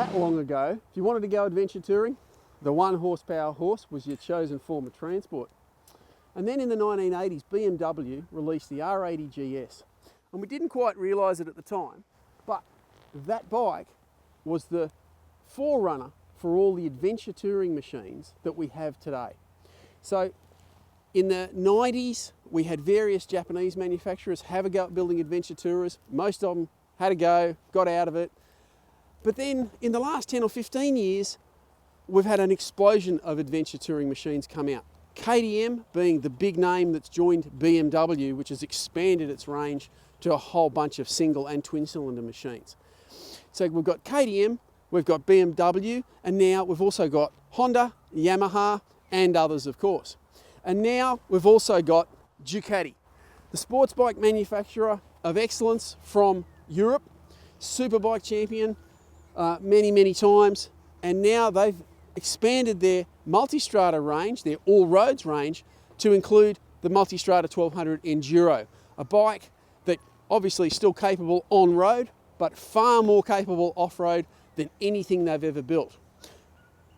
that long ago, if you wanted to go adventure touring, the 1 horsepower horse was your chosen form of transport. And then in the 1980s, BMW released the R80 GS. And we didn't quite realise it at the time, but that bike was the forerunner for all the adventure touring machines that we have today. So in the 90s, we had various Japanese manufacturers have a go at building adventure tourers. Most of them had a go, got out of it. But then in the last 10 or 15 years, we've had an explosion of adventure touring machines come out. KTM being the big name that's joined BMW, which has expanded its range to a whole bunch of single and twin cylinder machines. So we've got KTM, we've got BMW, and now we've also got Honda, Yamaha, and others, of course. And now we've also got Ducati, the sports bike manufacturer of excellence from Europe, superbike champion many, many times, and now they've expanded their Multistrada range, their all-roads range, to include the Multistrada 1200 Enduro, a bike that obviously is still capable on-road, but far more capable off-road than anything they've ever built.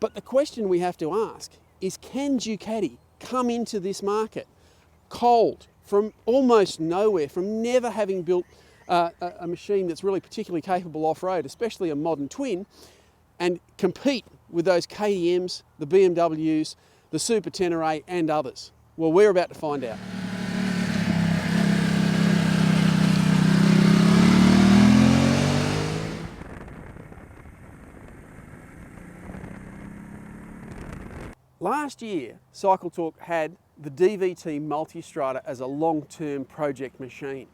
But the question we have to ask is, can Ducati come into this market cold, from almost nowhere, from never having built a machine that's really particularly capable off-road, especially a modern twin, and compete with those KTMs, the BMWs, the Super Tenere and others? Well, we're about to find out. Last year, Cycle Talk had the DVT Multistrada as a long-term project machine.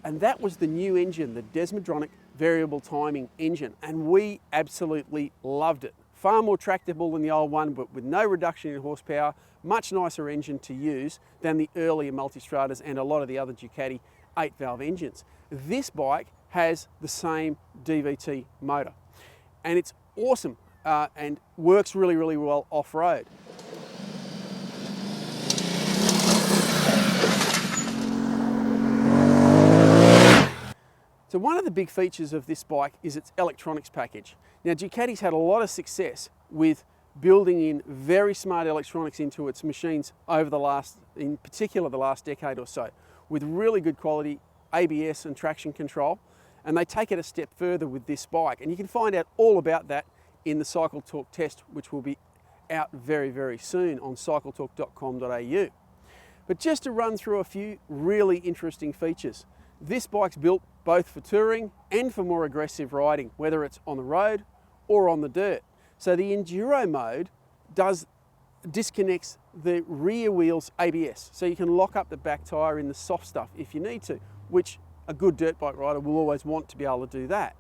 And that was the new engine, the Desmodronic variable timing engine, and we absolutely loved it. Far more tractable than the old one, but with no reduction in horsepower, much nicer engine to use than the earlier Multistradas and a lot of the other Ducati 8-valve engines. This bike has the same DVT motor, and it's awesome and works really, really well off-road. So one of the big features of this bike is its electronics package. Now, Ducati's had a lot of success with building in very smart electronics into its machines over the last, in particular the last decade or so, with really good quality ABS and traction control, and they take it a step further with this bike. And you can find out all about that in the Cycle Talk test, which will be out very, very soon on cycletalk.com.au. But just to run through a few really interesting features. This bike's built both for touring and for more aggressive riding, whether it's on the road or on the dirt. So the Enduro mode disconnects the rear wheel's ABS, so you can lock up the back tyre in the soft stuff if you need to, which a good dirt bike rider will always want to be able to do that.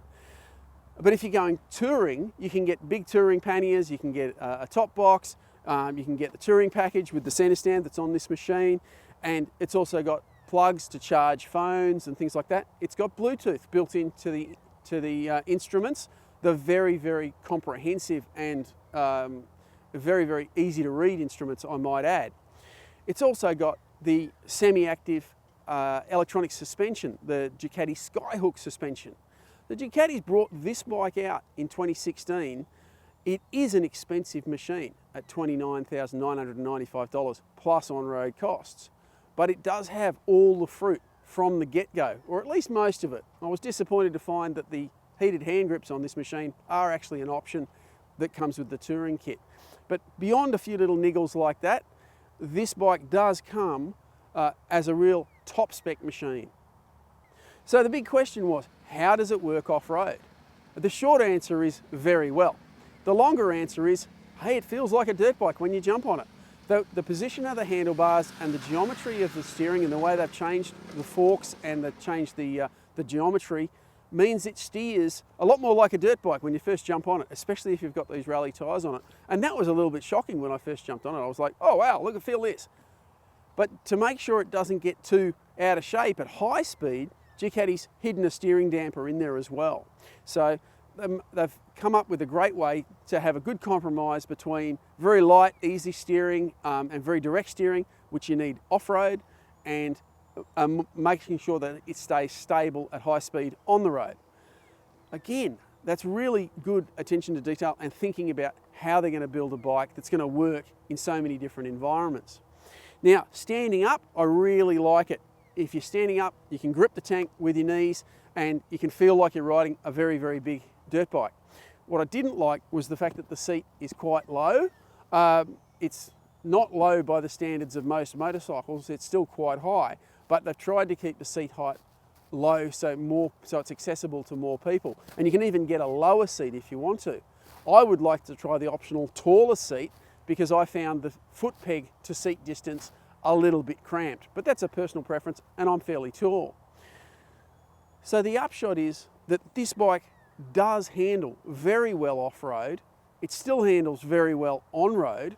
But if you're going touring, you can get big touring panniers, you can get a top box, you can get the touring package with the centre stand that's on this machine, and it's also got plugs to charge phones and things like that. It's got Bluetooth built into the instruments. They're very, very comprehensive and very, very easy to read instruments, I might add. It's also got the semi-active electronic suspension, the Ducati Skyhook Suspension. The Ducati's brought this bike out in 2016. It is an expensive machine at $29,995 plus on-road costs. But it does have all the fruit from the get-go, or at least most of it. I was disappointed to find that the heated hand grips on this machine are actually an option that comes with the touring kit. But beyond a few little niggles like that, this bike does come as a real top-spec machine. So the big question was, how does it work off-road? The short answer is very well. The longer answer is, hey, it feels like a dirt bike when you jump on it. The position of the handlebars and the geometry of the steering and the way they've changed the forks and they've changed the geometry means it steers a lot more like a dirt bike when you first jump on it, especially if you've got these rally tyres on it. And that was a little bit shocking when I first jumped on it. I was like, oh wow, look, feel this. But to make sure it doesn't get too out of shape at high speed, Ducati's hidden a steering damper in there as well. So they've come up with a great way to have a good compromise between very light, easy steering and very direct steering, which you need off-road, and making sure that it stays stable at high speed on the road. Again, that's really good attention to detail and thinking about how they're going to build a bike that's going to work in so many different environments. Now, standing up, I really like it. If you're standing up, you can grip the tank with your knees and you can feel like you're riding a very, very big dirt bike. What I didn't like was the fact that the seat is quite low. It's not low by the standards of most motorcycles, it's still quite high, but they've tried to keep the seat height low so it's accessible to more people. And you can even get a lower seat if you want to. I would like to try the optional taller seat because I found the foot peg to seat distance a little bit cramped, but that's a personal preference and I'm fairly tall. So the upshot is that this bike does handle very well off-road, it still handles very well on-road,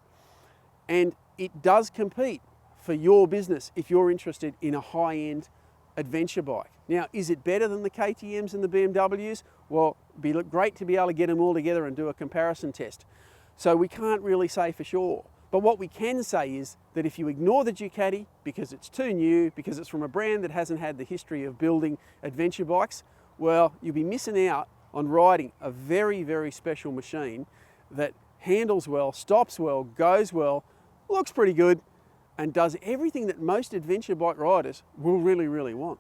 and it does compete for your business if you're interested in a high-end adventure bike. Now, is it better than the KTMs and the BMWs? Well, it'd be great to be able to get them all together and do a comparison test. So we can't really say for sure. But what we can say is that if you ignore the Ducati because it's too new, because it's from a brand that hasn't had the history of building adventure bikes, well, you'll be missing out on riding a very, very special machine that handles well, stops well, goes well, looks pretty good, and does everything that most adventure bike riders will really, really want.